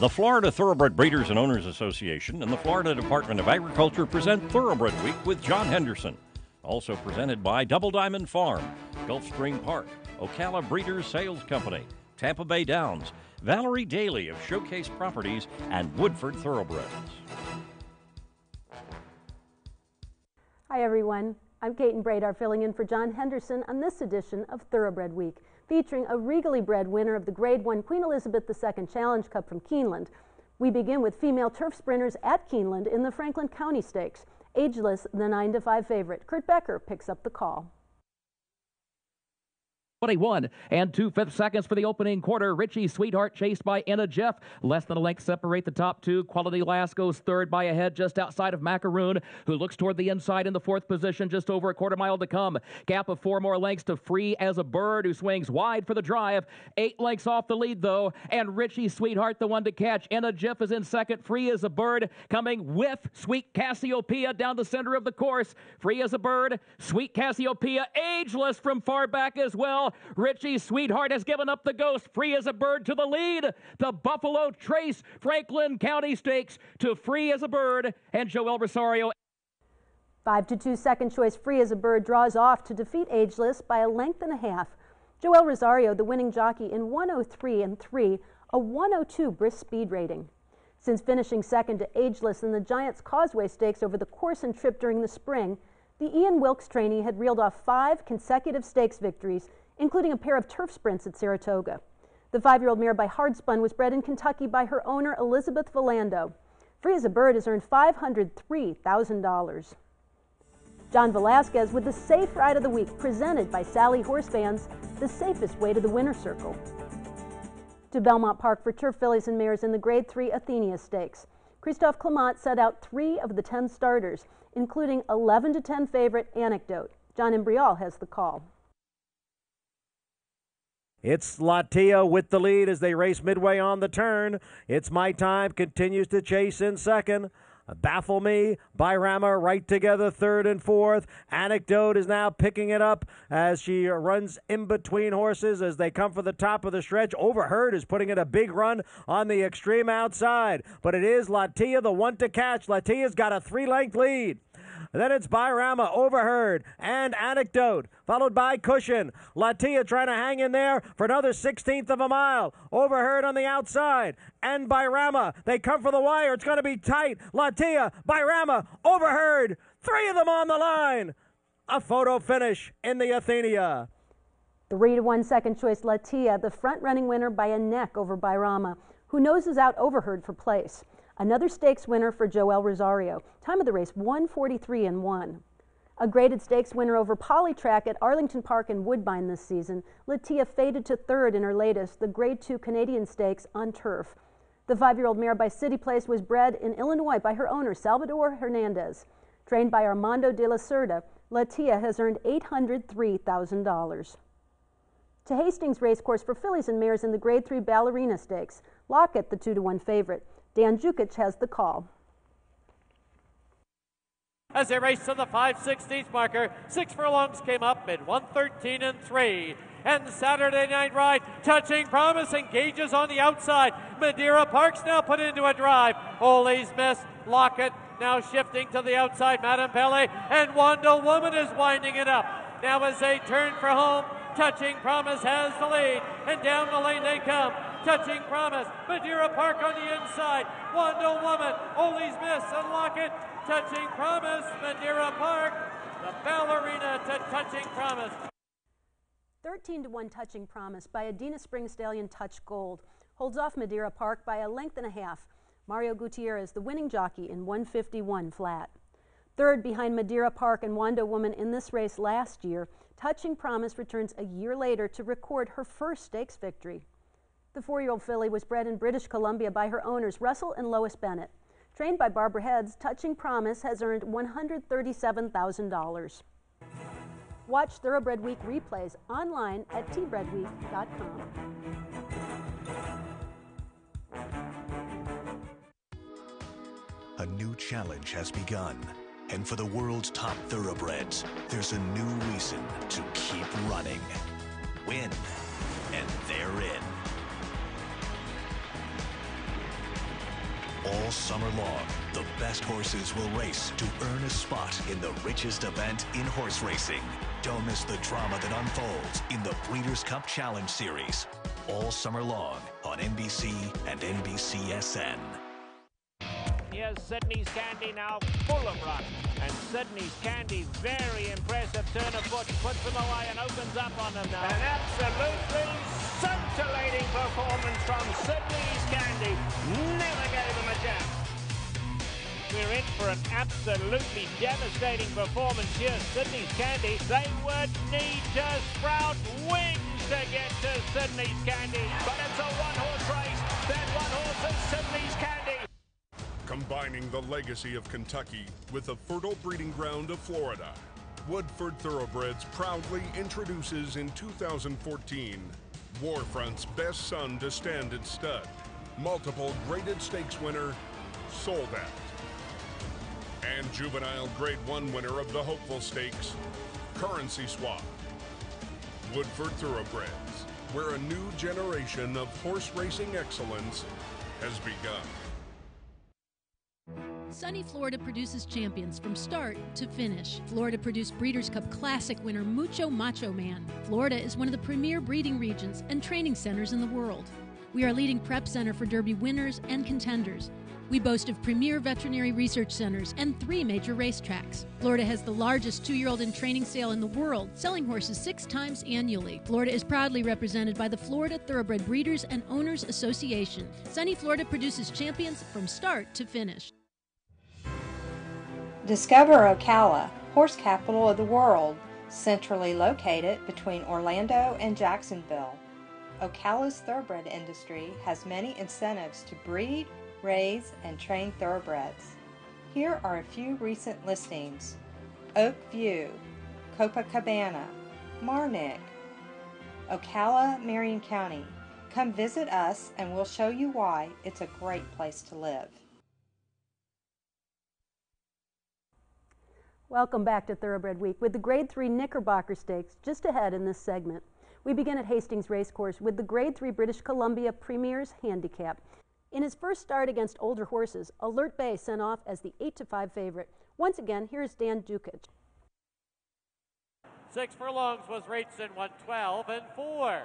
The Florida Thoroughbred Breeders and Owners Association and the Florida Department of Agriculture present Thoroughbred Week with John Henderson. Also presented by Double Diamond Farm, Gulfstream Park, Ocala Breeders Sales Company, Tampa Bay Downs, Valerie Daly of Showcase Properties, and Woodford Thoroughbreds. Hi everyone, I'm Kate and Bradar filling in for John Henderson on this edition of Thoroughbred Week, featuring a regally bred winner of the Grade 1 Queen Elizabeth II Challenge Cup from Keeneland. We begin with female turf sprinters at Keeneland in the Franklin County Stakes. Ageless, the 9-5 favorite. Kurt Becker picks up the call. 21 and 2/5 seconds for the opening quarter. Richie Sweetheart chased by Enna Jeff. Less than a length separate the top two. Quality Last goes third by a head just outside of Macaroon, who looks toward the inside in the fourth position, just over a quarter mile to come. Gap of 4 more lengths to Free as a Bird, who swings wide for the drive. 8 lengths off the lead, though, and Richie Sweetheart the one to catch. Enna Jeff is in second. Free as a Bird coming with Sweet Cassiopeia down the center of the course. Free as a Bird, Sweet Cassiopeia, Ageless from far back as well. Richie Sweetheart has given up the ghost. Free as a Bird to the lead. The Buffalo Trace Franklin County Stakes to Free as a Bird and Joel Rosario. 5-2 second choice Free as a Bird draws off to defeat Ageless by a length and a half. Joel Rosario, the winning jockey, in 103 and 3, a 102 brisk speed rating. Since finishing second to Ageless in the Giants Causeway Stakes over the course and trip during the spring, the Ian Wilkes trainee had reeled off 5 consecutive stakes victories, including a pair of turf sprints at Saratoga. The 5-year-old mare by Hardspun was bred in Kentucky by her owner, Elizabeth Volando. Free as a Bird has earned $503,000. John Velasquez with the Safe Ride of the Week, presented by Sally Horse Fans, the safest way to the winner's circle. To Belmont Park for turf fillies and mares in the Grade 3 Athenia Stakes. Christophe Clement set out 3 of the 10 starters, including 11-10 favorite Anecdote. John Imbrial has the call. It's Latia with the lead as they race midway on the turn. It's My Time, continues to chase in second. Baffle Me, Bairama right together, third and fourth. Anecdote is now picking it up as she runs in between horses as they come for the top of the stretch. Overheard is putting in a big run on the extreme outside, but it is Latia, the one to catch. Latia's got a 3-length lead. Then it's Bairama, Overheard, and Anecdote, followed by Cushion. Latia trying to hang in there for another 1/16 of a mile. Overheard on the outside, and Bairama. They come for the wire. It's going to be tight. Latia, Bairama, Overheard. 3 of them on the line. A photo finish in the Athenia. 3-1 second choice Latia, the front-running winner by a neck over Bairama, who noses out Overheard for place. Another stakes winner for Joel Rosario. Time of the race, 1:43 and 1. A graded stakes winner over Polytrack at Arlington Park and Woodbine this season. Latia faded to third in her latest, the Grade 2 Canadian Stakes on turf. The 5-year-old mare by City Place was bred in Illinois by her owner, Salvador Hernandez. Trained by Armando de la Cerda, Latia has earned $803,000. To Hastings Racecourse for fillies and mares in the Grade 3 Ballerina Stakes. Lockett, the 2-1 favorite. Dan Jukic has the call. As they race to the 5/16 marker, 6 furlongs came up at 1:13 and 3. And Saturday Night Ride, Touching Promise, engages on the outside. Madeira Park's now put into a drive. Ole's Miss, Lockett now shifting to the outside. Madame Pele and Wanda Woman is winding it up. Now as they turn for home, Touching Promise has the lead, and down the lane they come. Touching Promise, Madeira Park on the inside, Wanda Woman, Ole's Miss, and Lockett. Touching Promise, Madeira Park, the ballerina to Touching Promise. 13-1 Touching Promise by Adina Spring Stallion Touch Gold holds off Madeira Park by a length and a half. Mario Gutierrez, the winning jockey, in 1:51 flat. Third behind Madeira Park and Wanda Woman in this race last year, Touching Promise returns a year later to record her first stakes victory. The 4-year-old filly was bred in British Columbia by her owners, Russell and Lois Bennett. Trained by Barbara Heads, Touching Promise has earned $137,000. Watch Thoroughbred Week replays online at tbredweek.com. A new challenge has begun. And for the world's top thoroughbreds, there's a new reason to keep running. Win, and they're in. All summer long, the best horses will race to earn a spot in the richest event in horse racing. Don't miss the drama that unfolds in the Breeders' Cup Challenge Series. All summer long on NBC and NBCSN. Here's Sydney's Candy now full of run. And Sydney's Candy, very impressive turn of foot, puts them away and opens up on them now. An absolutely scintillating performance from Sydney's Candy. Never gave them a jab. We're in for an absolutely devastating performance here. Sydney's Candy, they would need to sprout wings to get to Sydney's Candy. But it's a one-horse race. That one horse is Sydney's Candy. Combining the legacy of Kentucky with the fertile breeding ground of Florida, Woodford Thoroughbreds proudly introduces in 2014 Warfront's best son to stand at stud, multiple graded stakes winner, Sold Out, and juvenile Grade 1 winner of the Hopeful Stakes, Currency Swap. Woodford Thoroughbreds, where a new generation of horse racing excellence has begun. Sunny Florida produces champions from start to finish. Florida produced Breeders' Cup Classic winner Mucho Macho Man. Florida is one of the premier breeding regions and training centers in the world. We are a leading prep center for Derby winners and contenders. We boast of premier veterinary research centers and 3 major racetracks. Florida has the largest 2-year-old in training sale in the world, selling horses 6 times annually. Florida is proudly represented by the Florida Thoroughbred Breeders and Owners Association. Sunny Florida produces champions from start to finish. Discover Ocala, horse capital of the world, centrally located between Orlando and Jacksonville. Ocala's thoroughbred industry has many incentives to breed, raise, and train thoroughbreds. Here are a few recent listings: Oak View, Copacabana, Marnick, Ocala, Marion County. Come visit us and we'll show you why it's a great place to live. Welcome back to Thoroughbred Week with the Grade 3 Knickerbocker Stakes just ahead in this segment. We begin at Hastings Racecourse with the Grade 3 British Columbia Premier's Handicap. In his first start against older horses, Alert Bay sent off as the 8-5 favorite. Once again, here's Dan Dukic. 6 furlongs was raced in 1:12-4.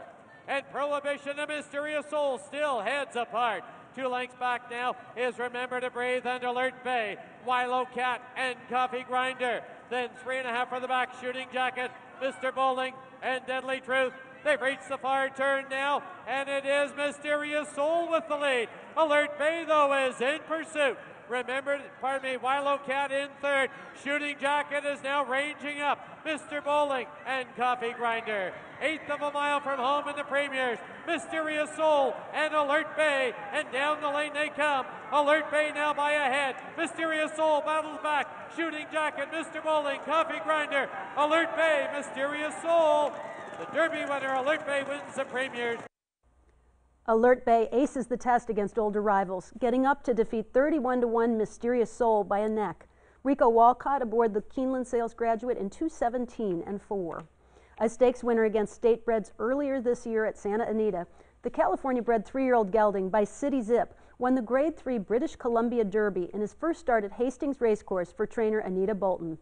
And Prohibition and Mysterious Soul still heads apart. 2 lengths back now is Remember to Breathe and Alert Bay, Wilo Cat and Coffee Grinder. Then 3.5 for the back, Shooting Jacket, Mr. Bowling and Deadly Truth. They've reached the far turn now, and it is Mysterious Soul with the lead. Alert Bay, though, is in pursuit. Wilo Cat in third. Shooting Jacket is now ranging up. Mr. Bowling and Coffee Grinder. 1/8 of a mile from home in the Premiers. Mysterious Soul and Alert Bay, and down the lane they come. Alert Bay now by a head. Mysterious Soul battles back. Shooting Jacket, Mr. Bowling, Coffee Grinder. Alert Bay, Mysterious Soul. The Derby winner, Alert Bay, wins the Premiers. Alert Bay aces the test against older rivals, getting up to defeat 31-1 Mysterious Soul by a neck. Rico Walcott aboard the Keeneland Sales Graduate in 2:17-4. A stakes winner against state breds earlier this year at Santa Anita, the California-bred 3-year-old gelding by City Zip won the Grade 3 British Columbia Derby in his first start at Hastings Racecourse for trainer Anita Bolton.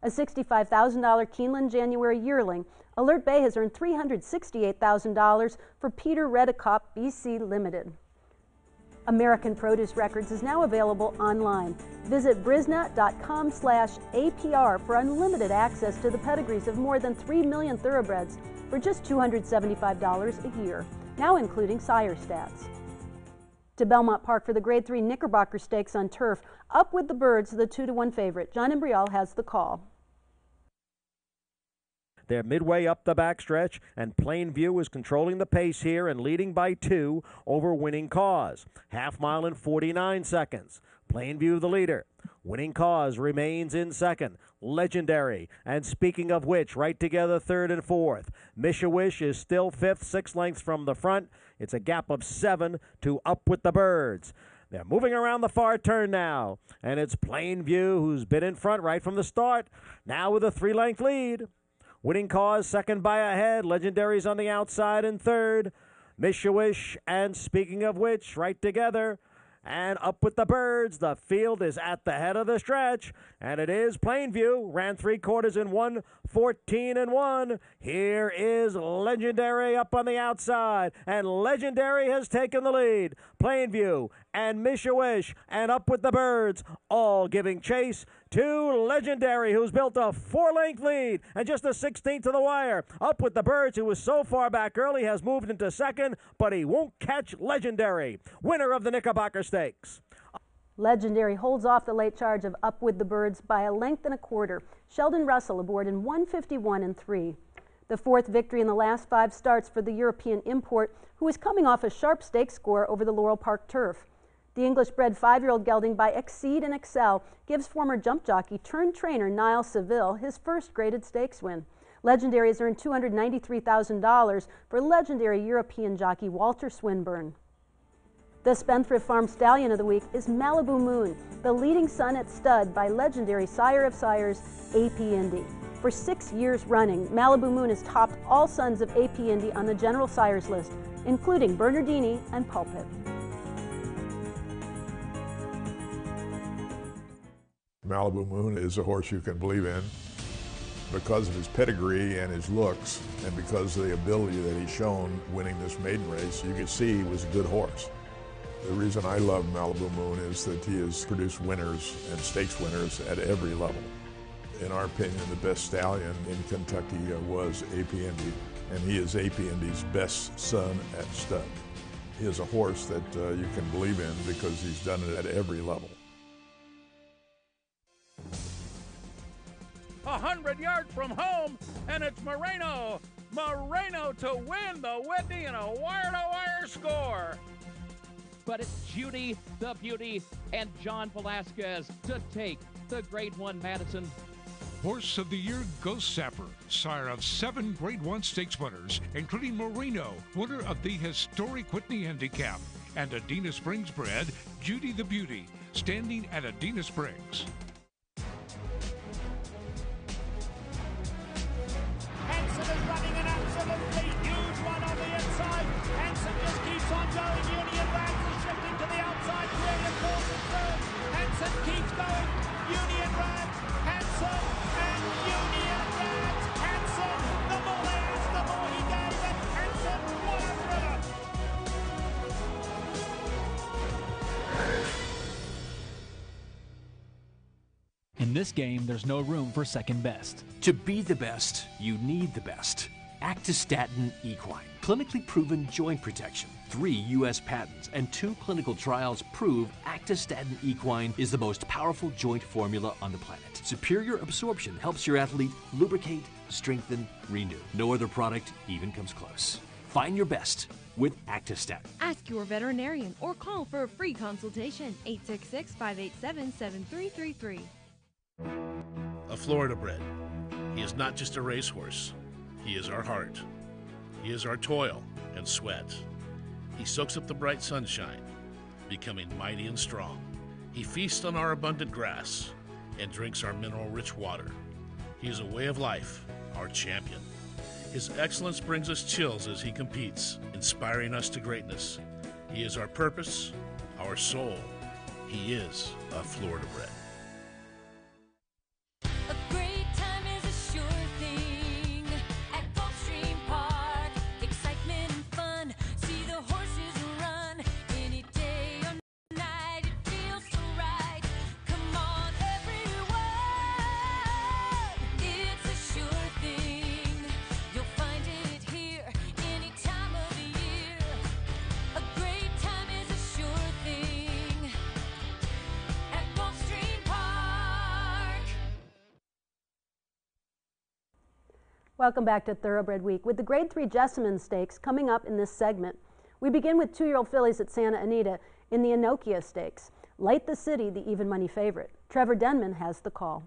A $65,000 Keeneland January yearling, Alert Bay has earned $368,000 for Peter Redekop BC Limited. American Produce Records is now available online. Visit brisna.com/APR for unlimited access to the pedigrees of more than 3 million thoroughbreds for just $275 a year, now including sire stats. To Belmont Park for the Grade 3 Knickerbocker Stakes on turf. Up with the Birds, the 2-1 favorite. John Imbrial has the call. They're midway up the backstretch, and Plainview is controlling the pace here and leading by 2 over Winning Cause. Half mile in 49 seconds. Plainview the leader. Winning Cause remains in second. Legendary. And speaking of which, right together third and fourth. Misha-Wish is still fifth, 6 lengths from the front. It's a gap of 7 to Up with the Birds. They're moving around the far turn now, and it's Plainview who's been in front right from the start, now with a 3-length lead. Winning Cause second by a head. Legendary's on the outside in third. Misha-Wish and speaking of which, right together. and Up with the Birds. The field is at the head of the stretch, and it is Plainview. Ran 3/4 in 1:14.1. Here is Legendary up on the outside, and Legendary has taken the lead. Plainview and Mishawish and Up with the Birds all giving chase to Legendary, who's built a 4-length lead and just a 16th to the wire. Up with the Birds, who was so far back early, has moved into second, but he won't catch Legendary. Winner of the Knickerbocker Stakes. Legendary holds off the late charge of Up with the Birds by 1.25 lengths. Sheldon Russell aboard in 1:51.3. The fourth victory in the last 5 starts for the European import, who is coming off a sharp stakes score over the Laurel Park turf. The English-bred 5-year-old gelding by Exceed and Excel gives former jump jockey turned trainer Niall Seville his first graded stakes win. Legendary has earned $293,000 for legendary European jockey Walter Swinburne. The Spendthrift Farm Stallion of the Week is Malibu Moon, the leading son at stud by legendary Sire of Sires, AP Indy. For 6 years running, Malibu Moon has topped all sons of AP Indy on the General Sires list, including Bernardini and Pulpit. Malibu Moon is a horse you can believe in because of his pedigree and his looks, and because of the ability that he's shown winning this maiden race. You could see he was a good horse. The reason I love Malibu Moon is that he has produced winners and stakes winners at every level. In our opinion, the best stallion in Kentucky was AP Indy, and he is AP Indy's best son at stud. He is a horse that you can believe in because he's done it at every level. 100 yards from home, and it's Moreno. Moreno to win the Whitney in a wire-to-wire score. But it's Judy the Beauty and John Velasquez to take the Grade 1 Madison. Horse of the Year Ghost Sapper, sire of 7 Grade 1 stakes winners, including Moreno, winner of the historic Whitney Handicap, and Adena Springs bred Judy the Beauty, standing at Adena Springs. Hanson is running an absolutely huge one on the inside. Hanson just keeps on going. Union Rats is shifting to the outside. Brilliant force in third. Hanson keeps going. Union Rats, Hanson, and Union Rats. Hanson, the more they asked, the more he gave. And Hanson, what a thriller! In this game, there's no room for second best. To be the best, you need the best. Actistatin Equine, clinically proven joint protection. 3 U.S. patents and 2 clinical trials prove Actistatin Equine is the most powerful joint formula on the planet. Superior absorption helps your athlete lubricate, strengthen, renew. No other product even comes close. Find your best with Actistatin. Ask your veterinarian or call for a free consultation. 866-587-7333. A Florida bred. He is not just a racehorse. He is our heart. He is our toil and sweat. He soaks up the bright sunshine, becoming mighty and strong. He feasts on our abundant grass and drinks our mineral-rich water. He is a way of life, our champion. His excellence brings us chills as he competes, inspiring us to greatness. He is our purpose, our soul. He is a Florida bred. Welcome back to Thoroughbred Week. With the Grade 3 Jessamine Stakes coming up in this segment, we begin with 2-year-old fillies at Santa Anita in the Enokia Stakes. Light the City, the even money favorite. Trevor Denman has the call.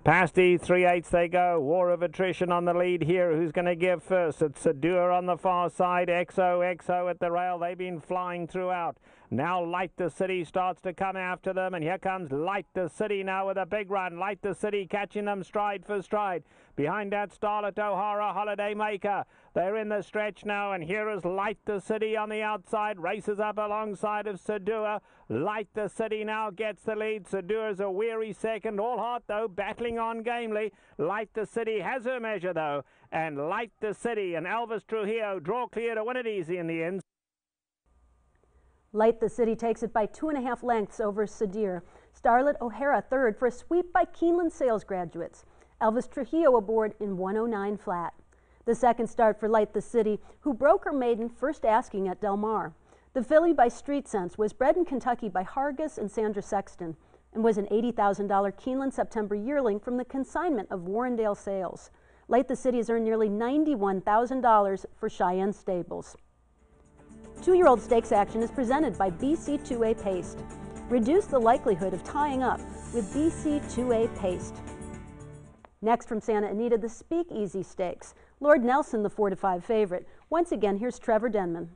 Past E3/8 they go. War of attrition on the lead here. Who's going to give first? It's Sadur on the far side. XO at the rail. They've been flying throughout. Now Light the City starts to come after them, and here comes Light the City now with a big run. Light the City catching them stride for stride. Behind that, Starlet O'Hara, Holiday Maker. They're in the stretch now, and here is Light the City on the outside. Races up alongside of Sedua. Light the City now gets the lead. Sedua's a weary second. All Heart, though, battling on gamely. Light the City has her measure, though. And Light the City and Elvis Trujillo draw clear to win it easy in the end. Light the City takes it by 2.5 lengths over Sedir. Starlet O'Hara third for a sweep by Keeneland sales graduates. Elvis Trujillo aboard in 109 flat. The second start for Light the City, who broke her maiden first asking at Del Mar. The filly by Street Sense was bred in Kentucky by Hargis and Sandra Sexton and was an $80,000 Keeneland September yearling from the consignment of Warrendale sales. Light the City has earned nearly $91,000 for Cheyenne Stables. 2-year-old stakes action is presented by BC2A Paste. Reduce the likelihood of tying up with BC2A Paste. Next from Santa Anita, the Speakeasy Stakes. Lord Nelson, the 4-5 favorite. Once again, here's Trevor Denman.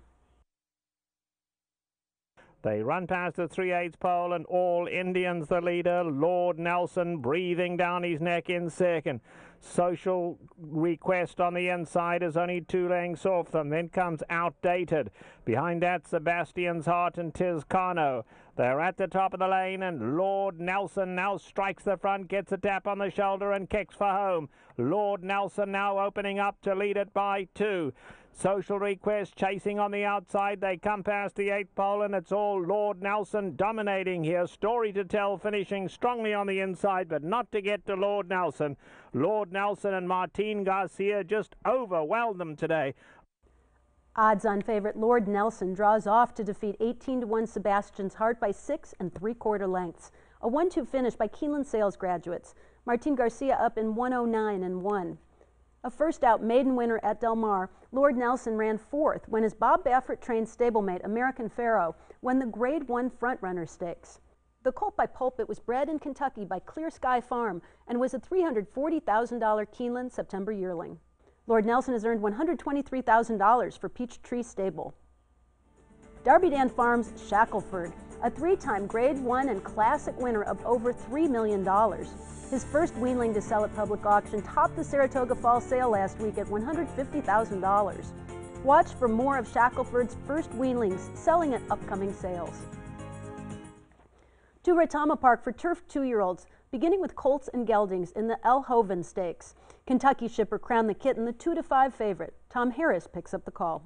They run past the 3/8 pole, and All Indians the leader. Lord Nelson breathing down his neck in second. Social Request on the inside is only 2 lengths off them. Then comes Outdated. Behind that, Sebastian's Heart and Tizcano. They're at the top of the lane, and Lord Nelson now strikes the front, gets a tap on the shoulder and kicks for home. Lord Nelson now opening up to lead it by 2. Social Request chasing on the outside. They come past the 8th pole, and it's all Lord Nelson dominating here. Story to Tell finishing strongly on the inside, but not to get to Lord Nelson. Lord Nelson and Martin Garcia just overwhelmed them today. Odds-on favorite Lord Nelson draws off to defeat 18-1 Sebastian's Heart by 6 3/4 lengths. A 1-2 finish by Keeneland sales graduates. Martin Garcia up in 109 1. A first-out maiden winner at Del Mar, Lord Nelson ran 4th when his Bob Baffert-trained stablemate American Pharaoh won the Grade 1 Frontrunner Stakes. The colt by Pulpit was bred in Kentucky by Clear Sky Farm and was a $340,000 Keeneland September yearling. Lord Nelson has earned $123,000 for Peachtree Stable. Darby Dan Farms Shackelford, a 3-time Grade 1 and Classic winner of over $3 million. His first weanling to sell at public auction topped the Saratoga Fall sale last week at $150,000. Watch for more of Shackelford's first weanlings selling at upcoming sales. To Retama Park for turf 2-year-olds, beginning with colts and geldings in the El Joven Stakes. Kentucky shipper Crown the Kitten, the 2-5 favorite. Tom Harris picks up the call.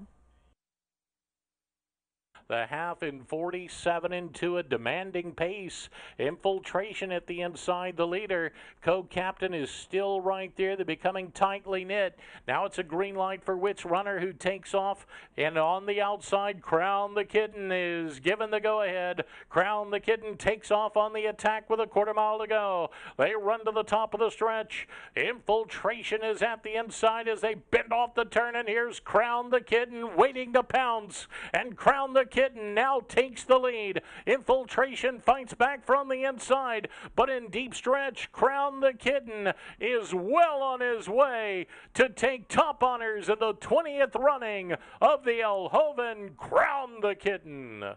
The half in 47 2, a demanding pace. Infiltration at the inside. The leader, co-captain, is still right there. They're becoming tightly knit. Now it's a green light for which runner who takes off. And on the outside, Crown the Kitten is given the go-ahead. Crown the Kitten takes off on the attack with a 1/4 mile to go. They run to the top of the stretch. Infiltration is at the inside as they bend off the turn. And here's Crown the Kitten waiting to pounce. And Crown the Kitten now takes the lead. Infiltration fights back from the inside, but in deep stretch, Crown the Kitten is well on his way to take top honors in the 20th running of the El Joven Crown the Kitten.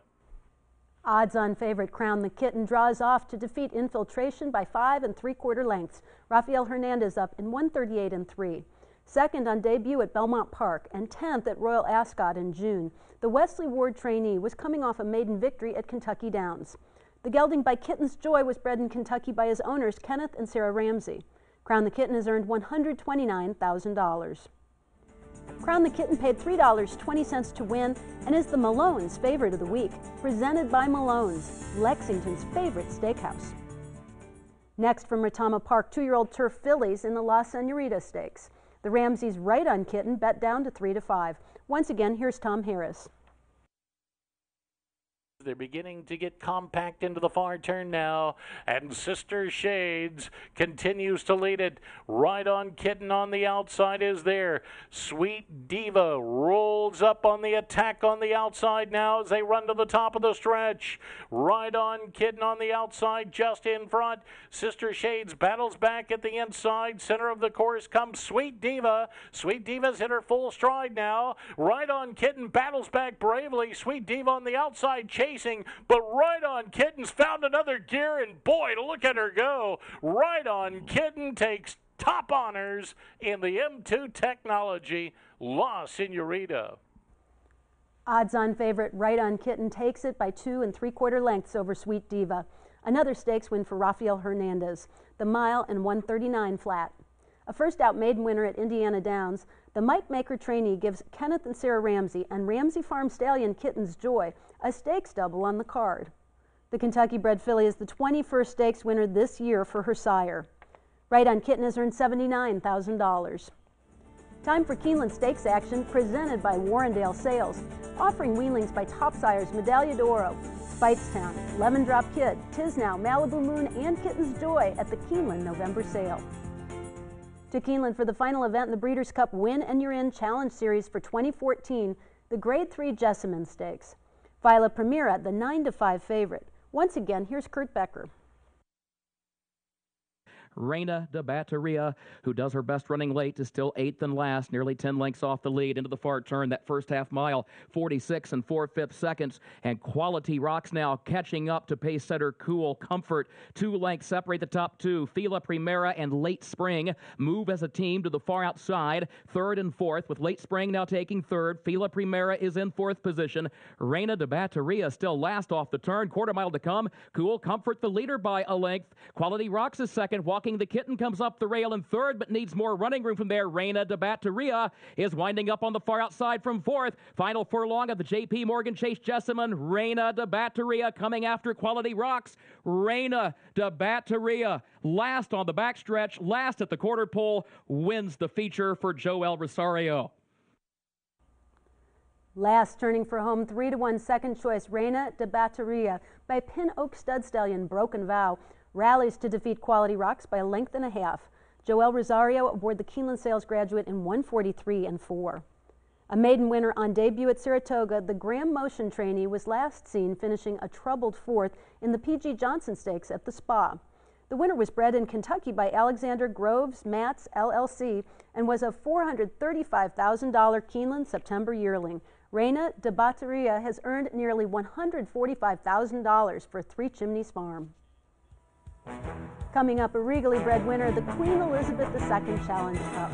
Odds-on favorite Crown the Kitten draws off to defeat Infiltration by 5 3/4 lengths. Rafael Hernandez up in 138 3. Second on debut at Belmont Park and 10th at Royal Ascot in June. The Wesley Ward trainee was coming off a maiden victory at Kentucky Downs. The gelding by Kitten's Joy was bred in Kentucky by his owners Kenneth and Sarah Ramsey. Crown the Kitten has earned $129,000. Crown the Kitten paid $3.20 to win and is the Malone's favorite of the week, presented by Malone's, Lexington's favorite steakhouse. Next from Retama Park, 2-year-old turf fillies in the La Senorita Stakes. The Ramseys right on Kitten bet down to 3-5. Once again, here's Tom Harris. They're beginning to get compact into the far turn now, and Sister Shades continues to lead it. Right on Kitten on the outside is there. Sweet Diva rolls up on the attack on the outside now as they run to the top of the stretch. Right on Kitten on the outside, just in front. Sister Shades battles back at the inside. Center of the course comes Sweet Diva. Sweet Diva's hit her full stride now. Right on Kitten battles back bravely. Sweet Diva on the outside, chase racing, but Right On Kitten's found another gear, and boy, look at her go. Right On Kitten takes top honors in the M2 Technology La Senorita. Odds-on favorite Right On Kitten takes it by 2 3/4 lengths over Sweet Diva. Another stakes win for Rafael Hernandez, the mile and 139 flat. A first-out maiden winner at Indiana Downs, the Mike Maker trainee gives Kenneth and Sarah Ramsey and Ramsey Farm Stallion Kitten's Joy a stakes double on the card. The Kentucky-bred filly is the 21st stakes winner this year for her sire. Right On Kitten has earned $79,000. Time for Keeneland Stakes action presented by Warrendale Sales, offering weanlings by top sires Medaglia d'Oro, Speightstown, Lemon Drop Kid, Tisnow, Malibu Moon, and Kitten's Joy at the Keeneland November sale. To Keeneland for the final event in the Breeders' Cup Win and You're In Challenge Series for 2014, the Grade 3 Jessamine Stakes. Viola Primera, the 9-5 favorite. Once again, here's Kurt Becker. Reina de Batteria, who does her best running late, is still 8th and last, nearly 10 lengths off the lead into the far turn. That first half mile, 46 4/5 seconds. And Quality Rocks now catching up to pace setter Cool Comfort. 2 lengths separate the top two. Fila Primera and Late Spring move as a team to the far outside, 3rd and 4th, with Late Spring now taking 3rd. Fila Primera is in 4th position. Reina de Batteria still last off the turn. 1/4 mile to come. Cool Comfort the leader by a length. Quality Rocks is second. Walking the Kitten comes up the rail in 3rd, but needs more running room from there. Reina de Batteria is winding up on the far outside from 4th. Final furlong of the J.P. Morgan Chase Jessamine. Reina de Batteria coming after Quality Rocks. Reina de Batteria, last on the backstretch, last at the quarter pole, wins the feature for Joel Rosario. Last turning for home, 3-1 second choice, Reina de Batteria by Pin Oak Stud Stallion Broken Vow. Rallies to defeat Quality Rocks by a length and a half. Joel Rosario aboard the Keeneland Sales Graduate in 1:43 4. A maiden winner on debut at Saratoga, the Graham Motion trainee was last seen finishing a troubled 4th in the P.G. Johnson Stakes at the Spa. The winner was bred in Kentucky by Alexander Groves Mats LLC and was a $435,000 Keeneland September yearling. Reina de Batteria has earned nearly $145,000 for Three Chimneys Farm. Coming up, a regally bred winner, the Queen Elizabeth II Challenge Cup.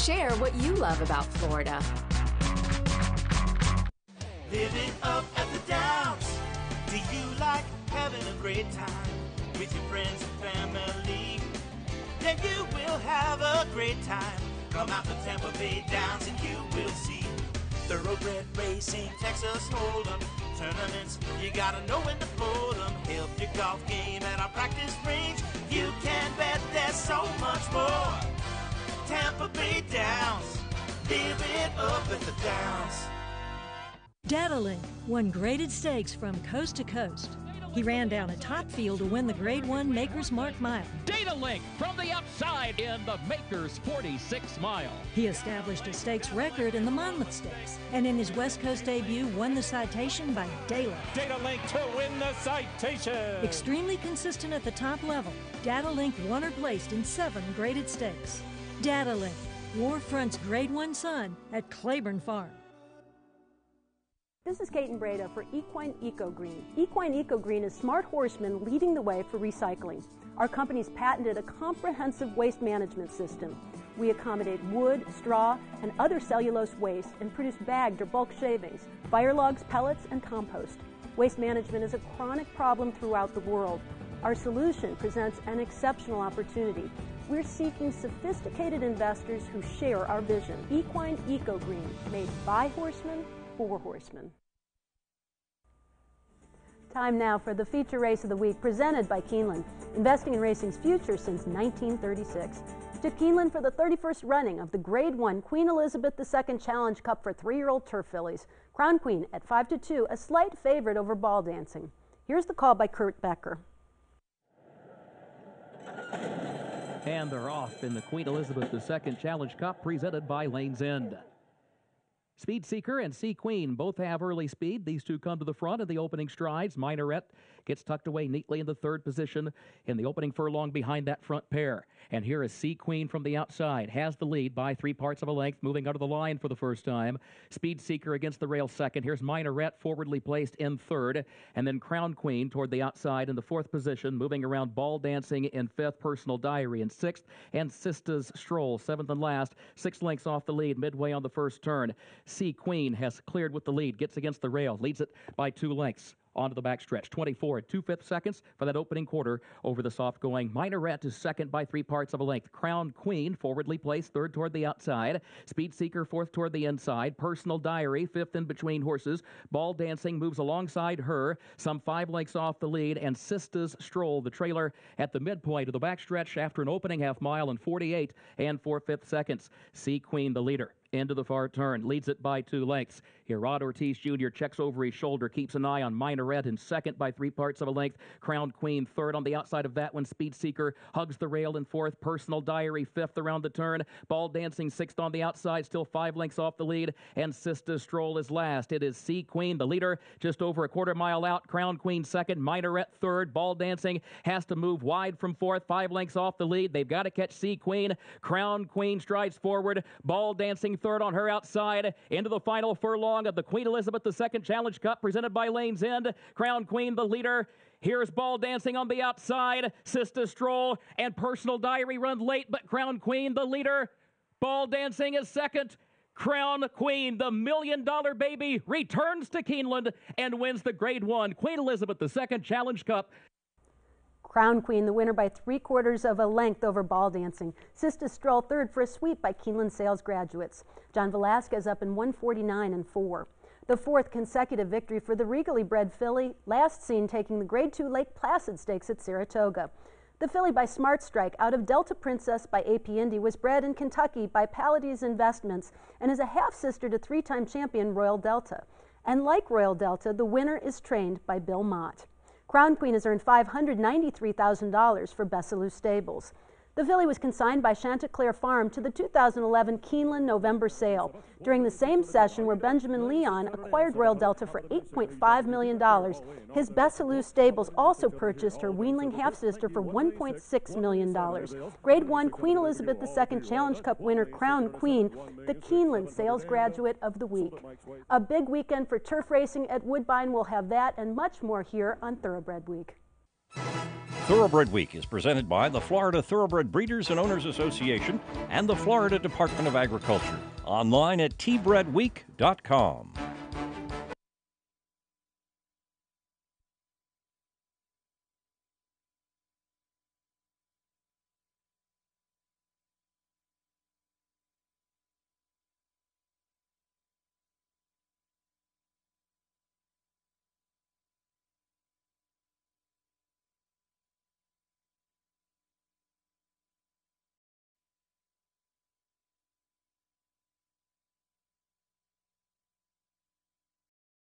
Share what you love about Florida. Living up at the Downs. Do you like having a great time with your friends and family? Then you will have a great time. Come out to Tampa Bay Downs and you will see thoroughbred racing, Texas Hold'em, tournaments. You gotta know when to fold 'em. Help your golf game at our practice range. You can bet there's so much more. Tampa Bay Downs, live it up at the Downs. Datalink won graded stakes from coast to coast. He ran down a top field to win the Grade 1 Maker's Mark Mile. Datalink from the outside in the Maker's 46 Mile. He established a stakes record in the Monmouth Stakes, and in his West Coast debut won the citation by daylight. Datalink to win the citation. Extremely consistent at the top level, Datalink won or placed in 7 graded stakes. Datalink, Warfront's Grade 1 son at Claiborne Farm. This is Kate and Breda for Equine Eco Green. Equine Eco Green is smart horsemen leading the way for recycling. Our company's patented a comprehensive waste management system. We accommodate wood, straw, and other cellulose waste and produce bagged or bulk shavings, fire logs, pellets, and compost. Waste management is a chronic problem throughout the world. Our solution presents an exceptional opportunity. We're seeking sophisticated investors who share our vision. Equine Eco Green, made by horsemen for horsemen. Time now for the feature race of the week, presented by Keeneland, investing in racing's future since 1936. To Keeneland for the 31st running of the Grade 1 Queen Elizabeth II Challenge Cup for 3-year-old turf fillies. Crown Queen at 5-2, a slight favorite over Ball Dancing. Here's the call by Kurt Becker. And they're off in the Queen Elizabeth II Challenge Cup, presented by Lane's End. Speed Seeker and Sea Queen both have early speed. These two come to the front in the opening strides. Minaret gets tucked away neatly in the third position in the opening furlong behind that front pair. And here is Sea Queen from the outside. Has the lead by 3/4 of a length, moving under the line for the first time. Speed Seeker against the rail second. Here's Minaret forwardly placed in third. And then Crown Queen toward the outside in the fourth position, moving around Ball Dancing in fifth, Personal Diary in sixth, and Sista's Stroll seventh and last, 6 lengths off the lead midway on the first turn. Sea Queen has cleared with the lead, gets against the rail, leads it by 2 lengths. Onto the backstretch, 24 2/5 seconds for that opening quarter over the soft going. Minaret is second by 3/4 of a length. Crown Queen forwardly placed third toward the outside. Speed Seeker fourth toward the inside. Personal Diary fifth in between horses. Ball Dancing moves alongside her, some 5 lengths off the lead, and Sista's Stroll, the trailer, at the midpoint of the backstretch after an opening half mile in 48 4/5 seconds. Sea Queen, the leader, into the far turn, leads it by 2 lengths. Here, Rod Ortiz Jr. checks over his shoulder, keeps an eye on Minaret in second by 3/4 of a length. Crown Queen third on the outside of that one. Speed Seeker hugs the rail in fourth. Personal Diary fifth around the turn. Ball Dancing sixth on the outside, still 5 lengths off the lead. And Sista's Stroll is last. It is Sea Queen, the leader, just over a quarter mile out. Crown Queen second. Minaret third. Ball Dancing has to move wide from fourth, 5 lengths off the lead. They've got to catch Sea Queen. Crown Queen strides forward. Ball Dancing third on her outside into the final furlong of the Queen Elizabeth II Challenge Cup, presented by Lane's End. Crown Queen, the leader. Here's Ball Dancing on the outside. Sista's Stroll and Personal Diary run late, but Crown Queen, the leader. Ball Dancing is second. Crown Queen, the $1 million baby, returns to Keeneland and wins the Grade 1 Queen Elizabeth II Challenge Cup. Crown Queen, the winner by 3/4 of a length over Ball Dancing. Sista's Stroll third for a sweep by Keeneland sales graduates. John Velasquez up in 149 4. The fourth consecutive victory for the regally bred filly, last seen taking the Grade 2 Lake Placid Stakes at Saratoga. The filly by Smart Strike out of Delta Princess by AP Indy was bred in Kentucky by Pallades Investments and is a half-sister to 3-time champion Royal Delta. And like Royal Delta, the winner is trained by Bill Mott. Crown Queen has earned $593,000 for Bessalou Stables. The filly was consigned by Chanticleer Farm to the 2011 Keeneland November sale during the same session where Benjamin Leon acquired Royal Delta for $8.5 million. His Bessalou Stables also purchased her weanling half-sister for $1.6 million. Grade 1 Queen Elizabeth II Challenge Cup winner Crown Queen, the Keeneland Sales Graduate of the Week. A big weekend for turf racing at Woodbine. We'll have that and much more here on Thoroughbred Week. Thoroughbred Week is presented by the Florida Thoroughbred Breeders and Owners Association and the Florida Department of Agriculture. Online at tbredweek.com.